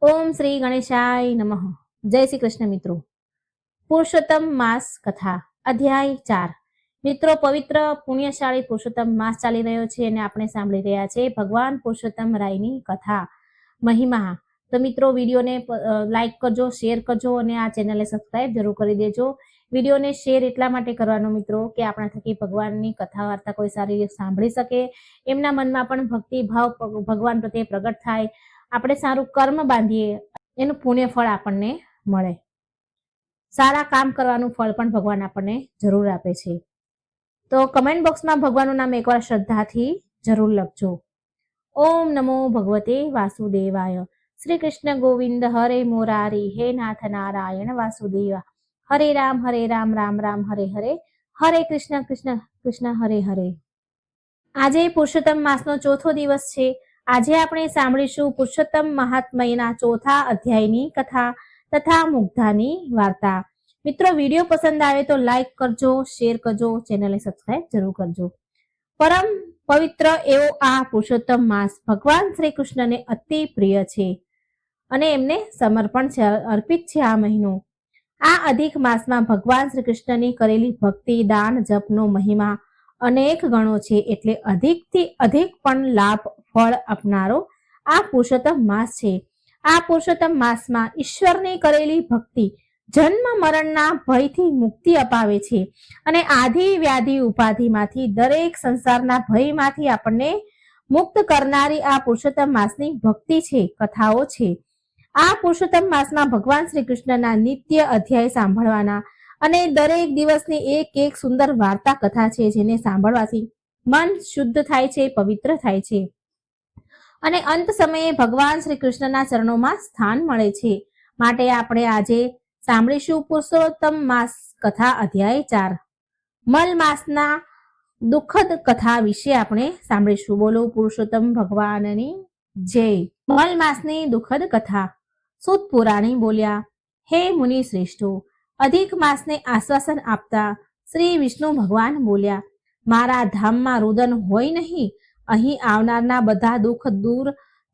ઓમ શ્રી ગણેશાય નમઃ. જય શ્રી કૃષ્ણ મિત્રો. પુરુષોત્તમ માસ કથા અધ્યાય 4. મિત્રો, પવિત્ર પુણ્યશાળી પુરુષોત્તમ માસ ચાલી રહ્યો છે અને આપણે સાંભળી રહ્યા છે ભગવાન પુરુષોત્તમ રાયની કથા મહિમા. તો મિત્રો, વિડીયોને લાઈક કરજો, શેર કરજો અને આ ચેનલને સબસ્ક્રાઇબ જરૂર કરી દેજો. વિડીયોને શેર એટલા માટે કરવાનો મિત્રો કે આપણા થકી ભગવાનની કથા વાર્તા કોઈ સારી રીતે સાંભળી શકે, એમના મનમાં પણ ભક્તિ ભાવ ભગવાન પ્રત્યે પ્રગટ થાય, આપણે સારું કર્મ બાંધીએ, એનું પુણ્ય ફળ આપણને મળે. સારા કામ કરવાનું ફળ પણ ભગવાન આપણને જરૂર આપે છે. તો કમેન્ટ બોક્સમાં ભગવાનનું નામ એકવાર શ્રદ્ધાથી જરૂર લખજો. ઓમ નમો ભગવતે વાસુદેવાય. શ્રી કૃષ્ણ ગોવિંદ હરે મોરારી, હે નાથ નારાયણ વાસુદેવા. હરે રામ રામ રામ હરે હરે, હરે કૃષ્ણ કૃષ્ણ કૃષ્ણ હરે હરે. આજે પુરુષોત્તમ માસનો ચોથો દિવસ છે. આજે આપણે સાંભળીશું પુરુષોત્તમ મહાત્મયના ચોથા અધ્યાયની કથા તથા મુગ્ધાની વાર્તા. મિત્રો, વિડીયો પસંદ આવે તો લાઈક કરજો, શેર કરજો, ચેનલને સબસ્ક્રાઇબ જરૂર કરજો. પરમ પવિત્ર એવો આ પુરુષોત્તમ માસ ભગવાન શ્રી કૃષ્ણને અતિ પ્રિય છે અને એમને સમર્પણ છે, અર્પિત છે આ મહિનો. આ અધિક માસમાં ભગવાન શ્રી કૃષ્ણની કરેલી ભક્તિ, દાન, જપનો મહિમા અનેક ગણો છે. એટલે અધિકથી અધિક પણ લાભ ફળ આપનારો આ પુરુષોત્તમ માસ છે. આ પુરુષોત્તમ માસમાં ઈશ્વરની કરેલી ભક્તિ જન્મ મરણના ભયથી મુક્તિ અપાવે છે અને આધિ વ્યાધિ ઉપાધિમાંથી, દરેક સંસારના ભયમાંથી આપણને મુક્ત કરનારી આ પુરુષોત્તમ માસની ભક્તિ છે, કથાઓ છે. આ પુરુષોત્તમ માસમાં ભગવાન શ્રી કૃષ્ણના નિત્ય અધ્યાય સાંભળવાના અને દરેક દિવસની એક એક સુંદર વાર્તા કથા છે, જેને સાંભળવાથી મન શુદ્ધ થાય છે, પવિત્ર થાય છે અને અંત સમયે ભગવાન શ્રી કૃષ્ણના ચરણોમાં સ્થાન મળે છે. માટે આપણે આજે સાંભળીશું પુરુષોત્તમ માસ કથા અધ્યાય 4. મલ માસના દુઃખદ કથા વિશે આપણે સાંભળીશું. બોલો પુરુષોત્તમ ભગવાનની જય. મલ માસની દુઃખદ કથા. સૂત પુરાણી બોલ્યા, હે મુનિ શ્રેષ્ઠો, અધિક માસને આશ્વાસન આપતા શ્રી વિષ્ણુ ભગવાન બોલ્યા, મારા ધામમાં રુદન હોય નહીં. અહીં આવનારના બધા દુઃખ દૂર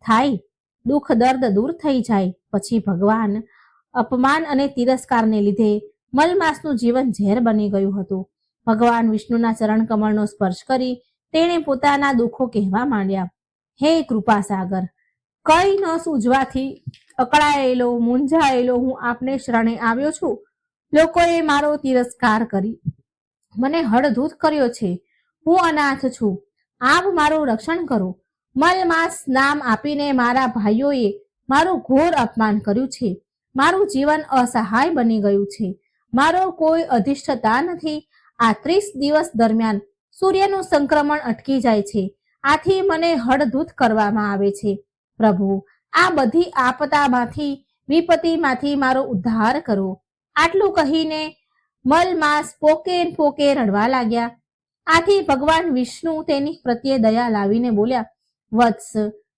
થાય, દુઃખ દર્દ દૂર થઈ જાય. પછી ભગવાન અપમાન અને તિરસ્કારને લીધે મલમાસનું જીવન ઝેર બની ગયું હતું. ભગવાન વિષ્ણુના ચરણ કમળનો સ્પર્શ કરી તેણે પોતાના દુઃખો કહેવા માંડ્યા. હે કૃપા સાગર, કઈ ન સૂઝવાથી અકળાયેલો, મૂંઝાયેલો હું આપને શરણે આવ્યો છું. લોકોએ મારો તિરસ્કાર કરી મને હળધૂત કર્યો છે. હું અનાથ છું, આપ મારું રક્ષણ કરો. મલમાસ નામ આપીને મારા ભાઈઓએ મારું ઘોર અપમાન કર્યું છે. મારું જીવન અસહાય બની ગયું છે. મારો કોઈ અધિષ્ઠતા નથી. આ 30 દિવસ દરમિયાન સૂર્યનું સંક્રમણ અટકી જાય છે. આથી મને હળધૂત કરવામાં આવે છે. પ્રભુ, આ બધી આપદામાંથી, વિપત્તિમાંથી મારો ઉદ્ધાર કરો. આટલું કહીને મલમાસ પોકે પોકે રડવા લાગ્યા. આથી ભગવાન વિષ્ણુ તેની પ્રત્યે દયા લાવીને બોલ્યા, વત્સ,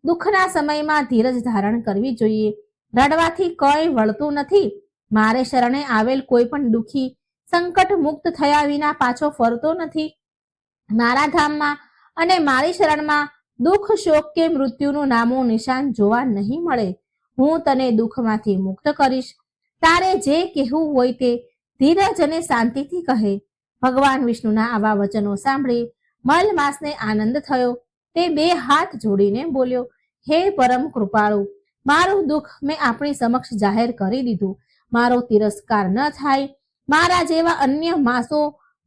દુઃખના સમયમાં ધીરજ ધારણ કરવી જોઈએ. રડવાથી કંઈ વળતું નથી. મારે શરણે આવેલ કોઈ પણ દુઃખી સંકટ મુક્ત થયા વિના પાછો ફરતો નથી. મારા ધામમાં અને મારી શરણમાં દુઃખ, શોક કે મૃત્યુનું નામો નિશાન જોવા નહીં મળે. હું તને દુઃખમાંથી મુક્ત કરીશ. તારે જે કહેવું હોય તે ધીરજ અને શાંતિથી કહે. ભગવાન વિષ્ણુના આવા વચનો સાંભળી મલમાસને આનંદ થયો. તે 2 હાથ જોડીને બોલ્યો, હે પરમ કૃપાળુ, મારું દુઃખ મેં આપણી સમક્ષ જાહેર કરી દીધું. મારો તિરસ્કાર ન થાય. મારા જેવા અન્ય માસો,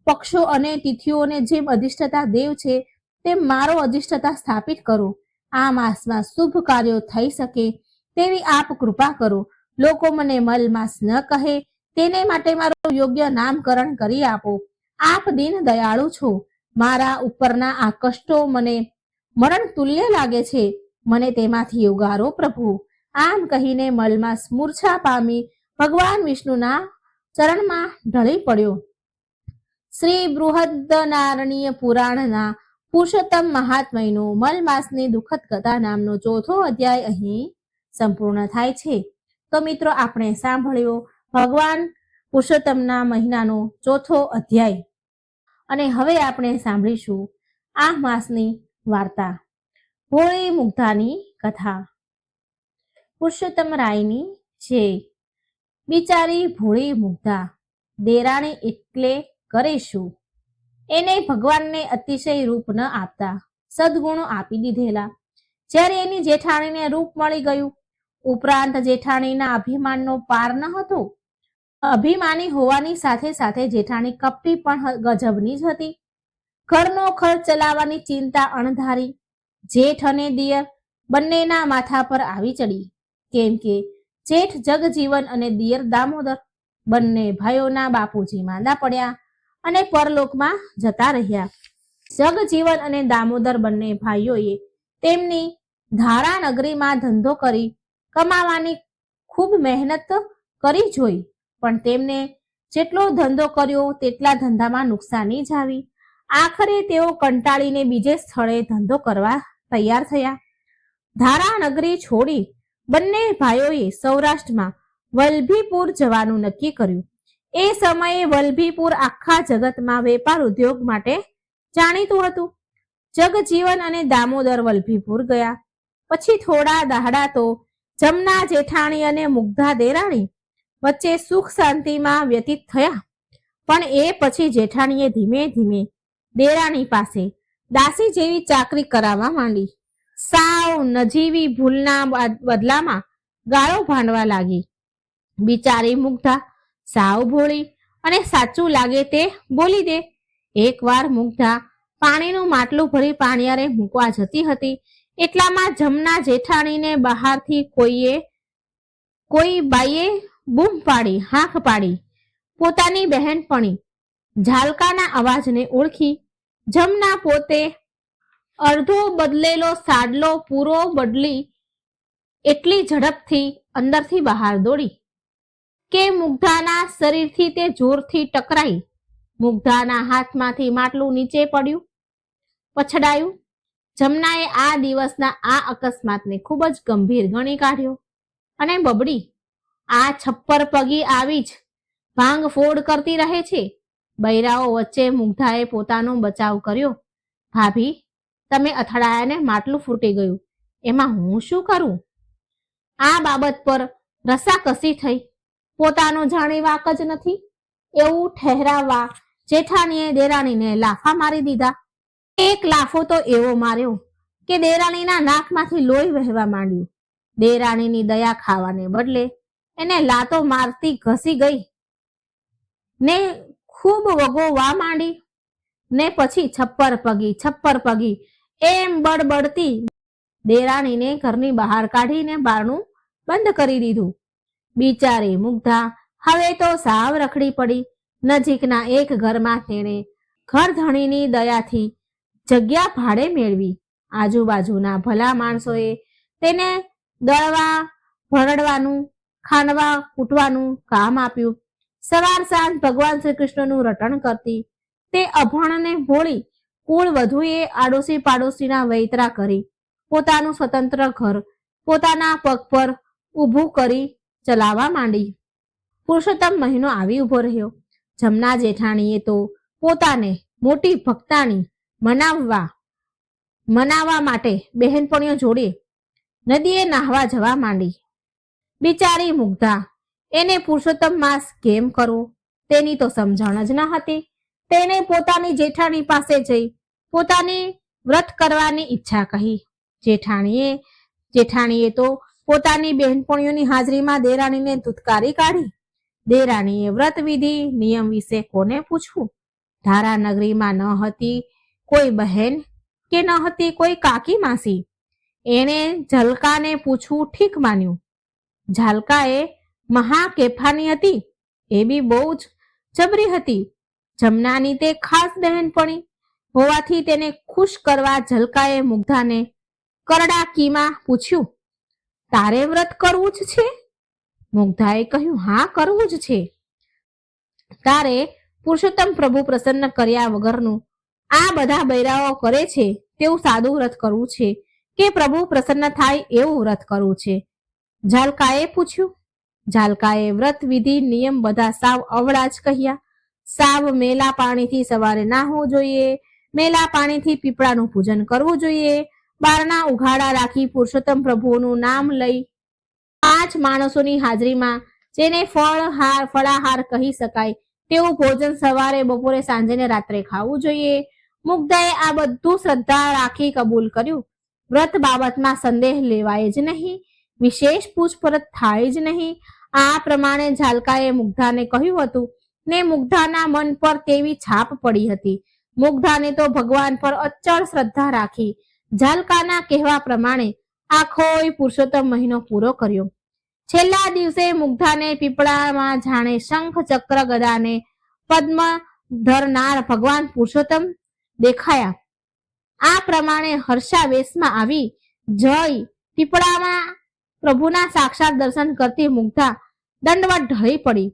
પક્ષો અને તિથિઓને જેમ અધિષ્ઠતા દેવ છે તેમ મારો અધિષ્ઠતા સ્થાપિત કરો. આ માસમાં શુભ કાર્યો થઈ શકે તેવી આપ કૃપા કરો. લોકો મને મલમાસ ન કહે તેને માટે મારું યોગ્ય નામકરણ કરી આપો. આપ દીન દયાળુ છો. મારા ઉપરના આ કષ્ટો મને મરણ તુલ્ય લાગે છે. મને તેમાંથી ઉગારો પ્રભુ. આમ કહીને મલમાસ મૂર્છા પામી ભગવાન વિષ્ણુના ચરણમાં ઢળી પડ્યો. શ્રી બૃહદનારણ્ય પુરાણના પુરુષોત્તમ મહાત્મયનો મલમાસની દુઃખદ કથા નામનો ચોથો અધ્યાય અહીં સંપૂર્ણ થાય છે. તો મિત્રો, આપણે સાંભળ્યો ભગવાન પુરુષોત્તમના મહિનાનો ચોથો અધ્યાય અને હવે આપણે સાંભળીશું આ માસની વાર્તા, હોળી મુગ્ધાની કથા. પુરુષોત્તમ રાયની છે. બિચારી ભોળી મુગ્ધા દેરાણી એટલે કરે શું? એને ભગવાનને અતિશય રૂપ ન આપતા સદગુણો આપી દીધેલા. જ્યારે એની જેઠાણીને રૂપ મળી ગયું, ઉપરાંત જેઠાણીના અભિમાનનો પાર ન હતો. અભિમાની હોવાની સાથે સાથે જેઠાણી કપટી પણ ગજબની જ હતી. ઘરનો ખર્ચ ચલાવવાની ચિંતા અણધારી જેઠ અને દિયર બંનેના માથા પર આવી ચડી. કેમ કે જેઠ જગજીવન અને દિયર દામોદર બંને ભાઈઓના બાપુજી માંદા પડ્યા અને પરલોકમાં જતા રહ્યા. જગજીવન અને દામોદર બંને ભાઈઓએ તેમની ધારા નગરીમાં ધંધો કરી કમાવાની ખૂબ મહેનત કરી જોઈ, પણ તેમને જેટલો ધંધો કર્યો તેટલા ધંધામાં નુકસાની જ આવી. આખરે તેઓ કંટાળીને બીજે સ્થળે ધંધો કરવા તૈયાર થયા. ધારા નગરી છોડી બંને ભાઈઓએ સૌરાષ્ટ્રમાં વલભીપુર જવાનું નક્કી કર્યું. એ સમયે વલભીપુર આખા જગતમાં વેપાર ઉદ્યોગ માટે જાણીતું હતું. જગજીવન અને દામોદર વલભીપુર ગયા. પછી થોડા દાહડા તો જમના જેઠાણી અને મુગ્ધા દેરાણી વચ્ચે સુખ શાંતિમાં વ્યતીત થયા. પણ એ પછી જેઠાણીએ ધીમે ધીમે દેરાણી પાસે દાસી જેવી ચાકરી કરાવવા માંડી. સાવ નજીવી ભૂલના બદલામાં ગાળો ભાંડવા લાગી. બિચારી મુગ્ધા સાવ ભોળી અને સાચું લાગે તે બોલી દે. એકવાર મુગ્ધા પાણીનું માટલું ભરી પાણિયારે મૂકવા જતી હતી. એટલામાં જમના જેઠાણીને બહારથી કોઈ બાઈએ બૂમ પાડી હાંક પાડી. પોતાની બહેનપણી ઝાલકાના અવાજને ઓળખી જમના પોતે અડધો બદલેલો સાડલો પૂરો બદલી એટલી ઝડપથી અંદરથી બહાર દોડી કે મુગ્ધાના શરીરથી તે જોરથી ટકરાઈ. મુગ્ધાના હાથમાંથી માટલું નીચે પડ્યું, પછડાયું. જમનાએ આ દિવસના આ અકસ્માતને ખૂબ જ ગંભીર ગણી કાઢ્યો અને બબડી, આ છપ્પર પગી આવી જ ભાંગફોડ કરતી રહે છે. બૈરાઓ વચ્ચે મુગ્ધાએ પોતાનો બચાવ કર્યો. ભાભી, તમે અથડાયાને માટલું ફૂટી ગયું, એમાં હું શું કરું? આ બાબત પર રસાકસી થઈ. પોતાનો જાણી વાક જ નથી એવું ઠહેરાવવા જેઠાણીએ દેરાણીને લાફા મારી દીધા. એક લાફો તો એવો માર્યો કે દેરાણીના નાકમાંથી લોહી વહેવા માંડ્યું. દેરાણીની દયા ખાવાને બદલે એને લાતો મારતી ઘસી ગઈ ને ખૂબ વગોવા માંડી ને પછી છપ્પર પગી એમ બડબડતી દેરાણીને ઘરની બહાર કાઢીને બારણું બંધ કરી દીધું. બિચારી મુગ્ધા હવે તો સાવ રખડી પડી. નજીકના એક ઘરમાં તેણે ઘરધણીની દયાથી જગ્યા ભાડે મેળવી. આજુબાજુના ભલા માણસોએ તેને દળવા ભરડવાનું ખાંડવા કૂટવાનું કામ આપ્યું. સવાર સાંજ ભગવાન શ્રી કૃષ્ણનું રટણ કરતી તે અભણને ભોળી કુળ વધુએ આડોશી પાડોશીના વૈતરા કરી પોતાનું સ્વતંત્ર ઘર પોતાના પગ પર ઊભું કરી ચલાવવા માંડી. પુરુષોત્તમ મહિનો આવી ઊભો રહ્યો. જમના જેઠાણીએ તો પોતાને મોટી ભક્તાણી મનાવવા માટે બહેનપણીઓ જોડે નદીએ નાહવા જવા માંડી. બિચારી મુગ્ધા, એને પુરુષોત્તમ માસ કેમ કરવો તેની તો સમજણ જ ન હતી. તેણે પોતાની જેઠાણી પાસે જઈ પોતાની વ્રત કરવાની ઈચ્છા કહી. જેઠાણીએ તો પોતાની બહેનપણીઓની હાજરીમાં દેરાણીને ધુતકારી કાઢી. દેરાણીએ વ્રત વિધિ નિયમ વિશે કોને પૂછવું? ધારા નગરીમાં ન હતી કોઈ બહેન કે ન હતી કોઈ કાકી માસી. એણે ઝલકાને પૂછવું ઠીક માન્યું. ઝાલકાએ મહા કેફાની હતી, એ બી બહુ જ જબરી હતી. જમનાની તે ખાસ બહેનપણી હોવાથી તેને ખુશ કરવા ઝલકાએ મુગ્ધાને કરડાકીમાં પૂછ્યું, તારે વ્રત કરવું જ છે? મુગ્ધાએ કહ્યું, હા કરવું જ છે. તારે પુરુષોત્તમ પ્રભુ પ્રસન્ન કર્યા વગરનું આ બધા બૈરાઓ કરે છે તેવું સાદું વ્રત કરવું છે કે પ્રભુ પ્રસન્ન થાય એવું વ્રત કરવું છે? ઝાલકાએ પૂછ્યું. ઝાલકાએ વ્રત વિધિ નિયમ બધા સાવ અવળા જ કહ્યા. સાવ મેલા પાણીથી સવારે નાહવું જોઈએ, મેલા પાણીથી પીપળાનું પૂજન કરવું જોઈએ, બારણા ઉઘાડા રાખી પુરુષોત્તમ પ્રભુનું નામ લઈ પાંચ માણસોની હાજરીમાં જેને ફળાહાર કહી શકાય તેવું ભોજન સવારે, બપોરે, સાંજે ને રાત્રે ખાવું જોઈએ. મુગ્ધાએ આ બધું શ્રદ્ધા રાખી કબૂલ કર્યું. વ્રત બાબતમાં સંદેહ લેવાય જ નહીં, વિશેષ પૂછપરછ થાય જ નહીં. આ પ્રમાણે ઝાલકાએ મુગ્ધાને કહ્યું હતું ને મુગ્ધાના મન પર તેવી છાપ પડી હતી. મુગ્ધાને તો ભગવાન પર અચળ શ્રદ્ધા રાખી ઝાલકાના કહેવા પ્રમાણે આખોય પુરુષોત્તમ મહિનો પૂરો કર્યો. છેલ્લા દિવસે મુગ્ધાને પીપળામાં જાણે શંખ, ચક્ર, ગદાને પદ્મ ધરનાર ભગવાન પુરુષોત્તમ દેખાયા. આ પ્રમાણે હર્ષાવેશમાં આવી જઈ પીપળામાં પ્રભુના સાક્ષાત દર્શન કરતી મુગ્ધા દંડવત ઢળી પડી.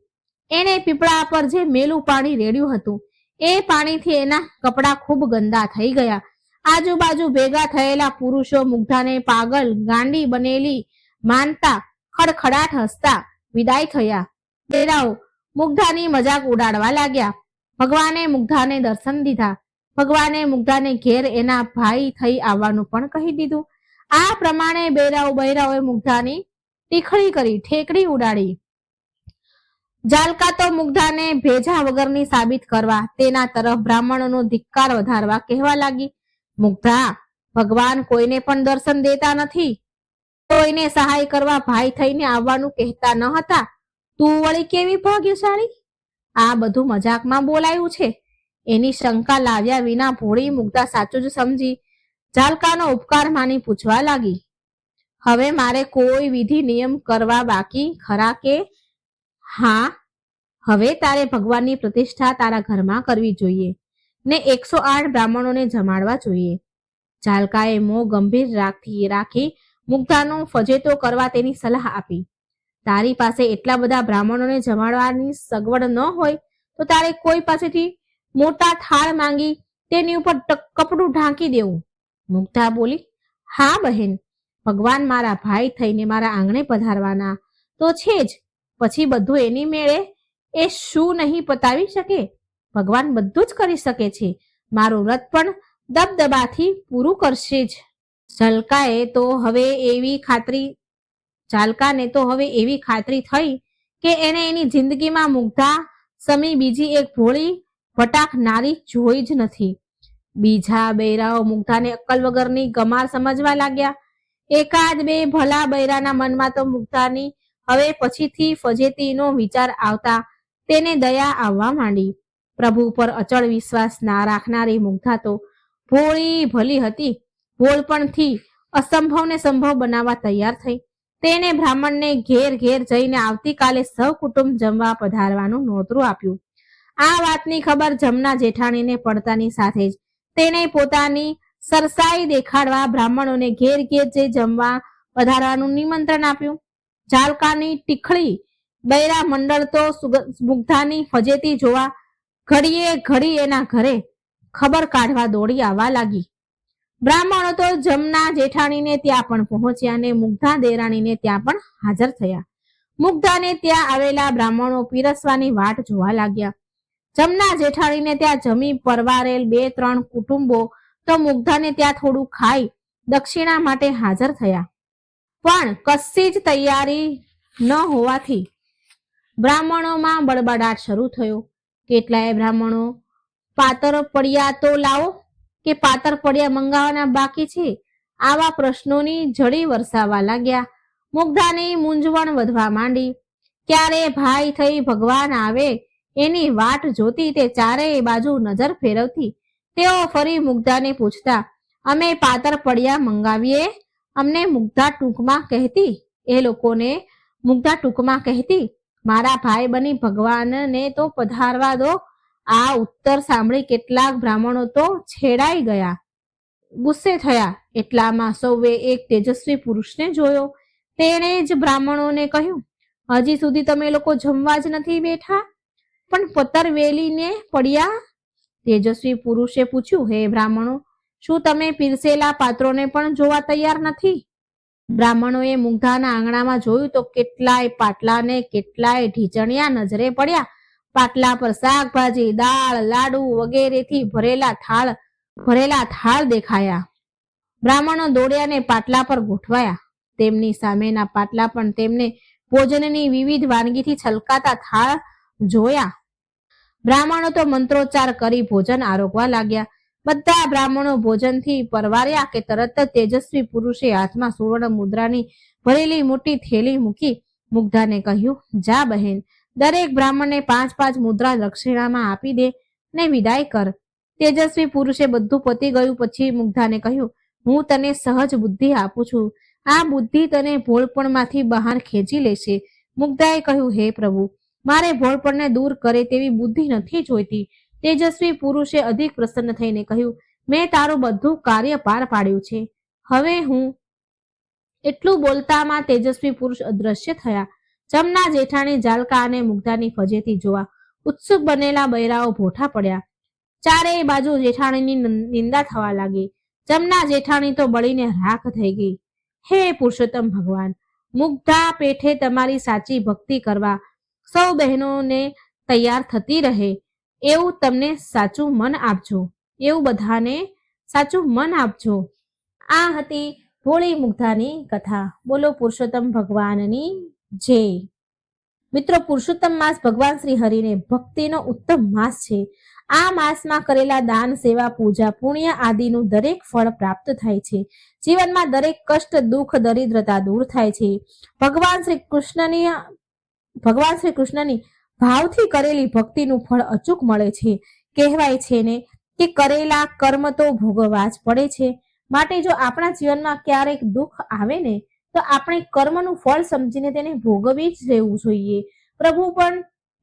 એણે પીપળા પર જે મેલું પાણી રેડ્યું હતું એ પાણીથી એના કપડા ખૂબ ગંદા થઈ ગયા. આજુબાજુ ભેગા થયેલા પુરુષો મુગ્ધાને પાગલ, ગાંડી બનેલી માનતા ખડખડાટ હસતા વિદાય થયા. બેરાઓ મુગ્ધાની મજાક ઉડાડવા લાગ્યા. ભગવાને મુગ્ધાને દર્શન દીધા. ભગવાને મુગ્ધાને ઘેર એના ભાઈ થઈ આવવાનું પણ કહી દીધું. આ પ્રમાણે બૈરાઓએ મુગ્ધાની ટીખળી કરી, ઠેકડી ઉડાડી. ઝાલકા તો મુગ્ધાને ભેજા વગરની સાબિત કરવા તેના તરફ બ્રાહ્મણોનો ધિક્કાર વધારવા કહેવા લાગી. મુગ્ધા, ભગવાન કોઈને પણ દર્શન દેતા નથી. કોઈને સહાય કરવા ભાઈ થઈને આવવાનું કહેતા ન હતા. તું વળી કેવી ભાગ્યશાળી? આ બધું મજાકમાં બોલાયું છે. એની શંકા લાવ્યા વિના ભોળી મુગ્ધા સાચું જ સમજી ઝાલકાનો ઉપકાર માની પૂછવા લાગી. હવે મારે કોઈ વિધિ નિયમ કરવા બાકી ખરા કે? હા, હવે તારે ભગવાનની પ્રતિષ્ઠા તારા ઘરમાં કરવી જોઈએ ને 108 બ્રાહ્મણોને જમાડવા જોઈએ. ઝાલકાએ મોં ગંભીર રાખી મુગ્ધાનો ફજેતો કરવા તેની સલાહ આપી. તારી પાસે એટલા બધા બ્રાહ્મણોને જમાડવાની સગવડ ન હોય તો તારે કોઈ પાસેથી મોટા થાળ માંગી તેની ઉપર કપડું ઢાંકી દેવું. મુગ્ધા બોલી, હા બહેન, ભગવાન મારા ભાઈ થઈને મારા આંગણે પધારવાના તો છે જ, પછી બધું એની મેળે એ શું નહીં પતાવી શકે? ભગવાન બધું જ કરી શકે છે. મારું વ્રત પણ દબદબાથી પૂરું કરશે જ. ઝાલકાને તો હવે એવી ખાતરી થઈ કે એને એની જિંદગીમાં મુગ્ધા સમી બીજી એક ભોળી વટાક નારી જોઈ જ નથી. બીજા બૈરાઓ મુગ્ધાને અક્કલ વગરની ગમાર સમજવા લાગ્યા. એકાદ બે ભલા બૈરાના મનમાં તો મુગ્ધાની હવે પછીથી ફજેતીનો વિચાર આવતા તેને દયા આવવા માંડી. પ્રભુ પર અચળ વિશ્વાસ ના રાખનારી મુગ્ધા તો ભોળી ભલી હતી. ભોળપણથી અસંભવને સંભવ બનાવવા તૈયાર થઈ. તેને બ્રાહ્મણને ઘેર જઈને આવતીકાલે સહકુટુંબ જમવા પધારવાનું નોતરું આપ્યું. આ વાતની ખબર જમના જેઠાણીને પડતાની સાથે જ તેને પોતાની સરસાઈ દેખાડવા બ્રાહ્મણોને ઘેર જઈ જમવા પધારવાનું નિમંત્રણ આપ્યું. ઝાલકાની ટીખળી બૈરા મંડળ તો મુગ્ધાની ફજેતી જોવા ઘડી એના ઘરે ખબર કાઢવા દોડી આવવા લાગી. બ્રાહ્મણો તો જમના જેઠાણીને ત્યાં પણ પહોંચ્યા અને મુગ્ધા દેરાણીને ત્યાં પણ હાજર થયા. મુગ્ધાને ત્યાં આવેલા બ્રાહ્મણો પીરસવાની વાટ જોવા લાગ્યા. જમના જેઠાણીને ત્યાં જમી પરવારેલ 2-3 કુટુંબો તો મુગ્ધાને ત્યાં થોડું ખાઈ દક્ષિણા માટે હાજર થયા. પણ કશી જ તૈયારી ન હોવાથી બ્રાહ્મણોમાં બળબડાટ શરૂ થયો. કેટલાય બ્રાહ્મણો પાતર પડ્યા તો લાવો કે પાતર પડ્યા મંગાવવાના બાકી છે, આવા પ્રશ્નોની જડી વરસાવવા લાગ્યા. મુગ્ધાની મૂંઝવણ વધવા માંડી. ક્યારે ભાઈ થઈ ભગવાન આવે એની વાટ જોતી તે ચારેય બાજુ નજર ફેરવતી. તેઓ ફરી મુગ્ધાને પૂછતા, અમે પાતર પડ્યા મંગાવીએ? અમને મુગ્ધા ટૂંકમાં કહેતી. એ લોકોને મુગ્ધા ટૂંકમાં કહેતી, મારા ભાઈ બની ભગવાનને તો પધારવા દો. આ ઉત્તર સાંભળી કેટલાક બ્રાહ્મણો તો છેડાઈ ગયા, ગુસ્સે થયા. એટલામાં સૌએ એક તેજસ્વી પુરુષને જોયો. તેણે જ બ્રાહ્મણોને કહ્યું, હજી સુધી તમે લોકો જમવા જ નથી બેઠા, પણ પતર વેલીને પડ્યા? તેજસ્વી પુરુષે પૂછ્યું, હે બ્રાહ્મણો, શું તમે પીરસેલા પાત્રોને પણ જોવા તૈયાર નથી? બ્રાહ્મણોએ મુગ્ધાના આંગણામાં જોયું તો કેટલાય પાટલા ને કેટલાય ઢીચણિયા નજરે પડ્યા. પાટલા પર શાકભાજી, દાળ, લાડુ વગેરેથી ભરેલા થાળ દેખાયા. બ્રાહ્મણો દોડ્યા ને પાટલા પર ગોઠવાયા. તેમની સામેના પાટલા પણ તેમને ભોજનની વિવિધ વાનગીથી છલકાતા થાળ જોયા. બ્રાહ્મણો તો મંત્રોચ્ચાર કરી ભોજન આરોગવા લાગ્યા. બધા બ્રાહ્મણો ભોજનથી પરવાર્યા કે તરત જ તેજસ્વી પુરુષે હાથમાં સુવર્ણ મુદ્રાની ભરેલી મોટી થેલી મૂકી મુગ્ધાને કહ્યું, જા બહેન, દરેક બ્રાહ્મણને 5-5 મુદ્રા દક્ષિણામાં આપી દે ને વિદાય કર. તેજસ્વી પુરુષે બધું પતી ગયું પછી મુગ્ધાને કહ્યું, હું તને સહજ બુદ્ધિ આપું છું. આ બુદ્ધિ તને ભોળપણમાંથી બહાર ખેંચી લેશે. મુગ્ધાએ કહ્યું, હે પ્રભુ, મારે ભોળપણને દૂર કરે તેવી બુદ્ધિ નથી જોઈતી. તેજસ્વી પુરુષે અધિક પ્રસન્ન થઈને કહ્યું, મેં તારું બધું કાર્ય પાર પાડ્યું છે. હવે હું એટલું બોલતામાં તેજસ્વી પુરુષ અદ્રશ્ય થયા. જમના જેઠાણી જાલકા અને મુગ્ધાની ફજેતી જોવા ઉત્સુક બનેલા બૈરાઓ ભોઠા પડ્યા. ચારેય બાજુ જેઠાણીની નિંદા થવા લાગી. જમના જેઠાણી તો બળીને રાખ થઈ ગઈ. હે પુરુષોત્તમ ભગવાન, મુગ્ધા પેઠે તમારી સાચી ભક્તિ કરવા સૌ બહેનોને તૈયાર થતી રહે એવું તમને સાચું મન આપજો. એવું બધાને સાચું મન આપજો. આ હતી ભોળી મુગ્ધાની કથા. બોલો પુરુષોત્તમ ભગવાનની જય. મિત્રો, પુરુષોત્તમ માસ ભગવાન શ્રી હરિને ભક્તિનો ઉત્તમ માસ છે. આ માસમાં કરેલા દાન, સેવા, પૂજા, પુણ્ય આદિનું દરેક ફળ પ્રાપ્ત થાય છે. જીવનમાં દરેક કષ્ટ, દુઃખ, દરિદ્રતા દૂર થાય છે. ભગવાન શ્રી કૃષ્ણની ભાવથી કરેલી ભક્તિનું ફળ અચૂક મળે છે. કહેવાય છે ને કે કરેલા કર્મ તો ભોગવવા જ પડે છે. માટે જો આપણા જીવનમાં ક્યારેક દુઃખ આવે ને તો આપણે કર્મનું ફળ સમજીને તેને ભોગવી જ રહેવું જોઈએ.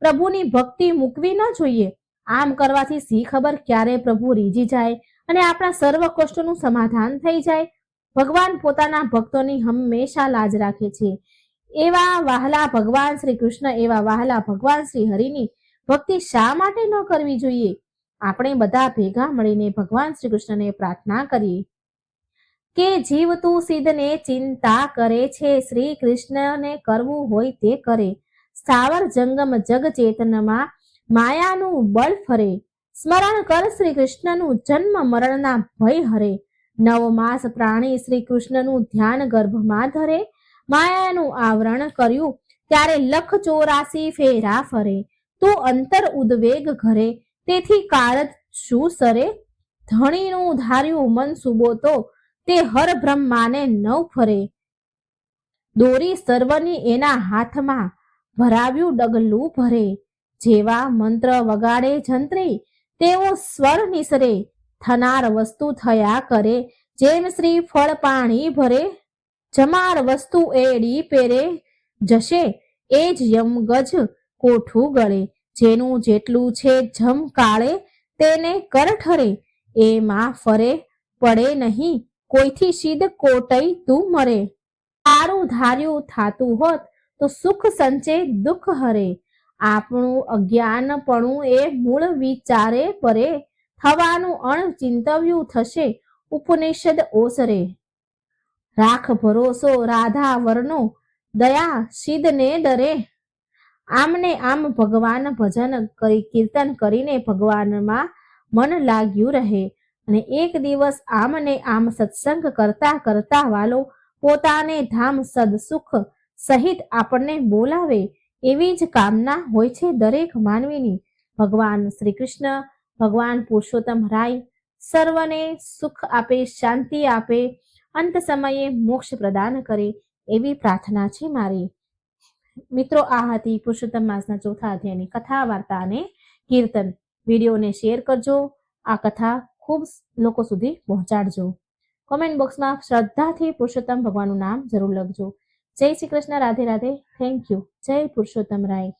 પ્રભુની ભક્તિ મૂકવી ન જોઈએ. આમ કરવાથી સી ખબર ક્યારે પ્રભુ રીઝી જાય અને આપણા સર્વ કષ્ટોનું સમાધાન થઈ જાય. ભગવાન પોતાના ભક્તોની હંમેશા લાજ રાખે છે. એવા વહાલા ભગવાન શ્રી કૃષ્ણ, એવા વહાલા ભગવાન શ્રી હરિની ભક્તિ શા માટે ન કરવી જોઈએ? આપણે બધા ભેગા મળીને ભગવાન શ્રી કૃષ્ણને પ્રાર્થના કરીએ કે જીવ તું સિદ્ધને ચિંતા કરે છે, શ્રી કૃષ્ણને કરવું હોય તે કરે. સ્થાવર જંગમ જગ ચેતનમાં માયાનું બળ ફરે. સ્મરણ કર શ્રી કૃષ્ણનું, જન્મ મરણના ભય હરે. 9 માસ પ્રાણી શ્રી કૃષ્ણનું ધ્યાન ગર્ભમાં ધરે. માયાનું આવરણ કર્યું ત્યારે 184 ફેરા ફરે. તું અંતર ઉદ્વેગ ઘરે, તેથી કાળ શું સરે. ધણીનું ધાર્યું મન સુબો તો તે હર બ્રહ્માને 9 ફરે. દોરી સર્વની એના હાથમાં, ભરાવ્યું ડગલું ભરે. જેવા મંત્ર વગાડે જંત્રી, તેવો સ્વર નિસરે. થનાર વસ્તુ થયા કરે, જેમ શ્રી ફળ પાણી ભરે. જમાર વસ્તુ એડી પેરે જશે, એ જ યમગજ કોઠું ગળે. જેનું જેટલું છે જમ કાળે, તેને કર ઠરે. એમાં ફરે પડે નહીં, કોઈથી સિદ્ધ કોટઈ તું મરે. તારું ધાર્યું થાતું હોત તો સુખ સંચે દુઃખ હરે. આપણું અજ્ઞાનપણું એ મૂળ વિચારે પરે. થવાનું અણચિંતવ્યું થશે, ઉપનિષદ ઓસરે. રાખ ભરોસો રાધા વરનો, દયા સિદ્ધને ડરે. આમને આમ ભગવાન ભજન કીર્તન કરીને ભગવાનમાં મન લાગ્યું રહે. અને એક દિવસ આમને આમ સત્સંગ કરતા કરતા વાલો પોતાને ધામ સદસુખ સહિત આપણને બોલાવે એવી જ કામના હોય છે દરેક માનવીની. ભગવાન શ્રી કૃષ્ણ, ભગવાન પુરુષોત્તમ રાય સર્વને સુખ આપે, શાંતિ આપે, અંત સમયે મોક્ષ પ્રદાન કરે એવી પ્રાર્થના છે મારી. મિત્રો, આ હતી પુરુષોત્તમ માસના 4થા અધ્યાયની કથા, વાર્તા અને કીર્તન. વિડીયોને શેર કરજો. આ કથા ખૂબ લોકો સુધી પહોંચાડજો. કોમેન્ટ બોક્સમાં શ્રદ્ધાથી પુરુષોત્તમ ભગવાનનું નામ જરૂર લખજો. જય શ્રી કૃષ્ણ. રાધે રાધે. Thank you. જય પુરુષોત્તમ રાય.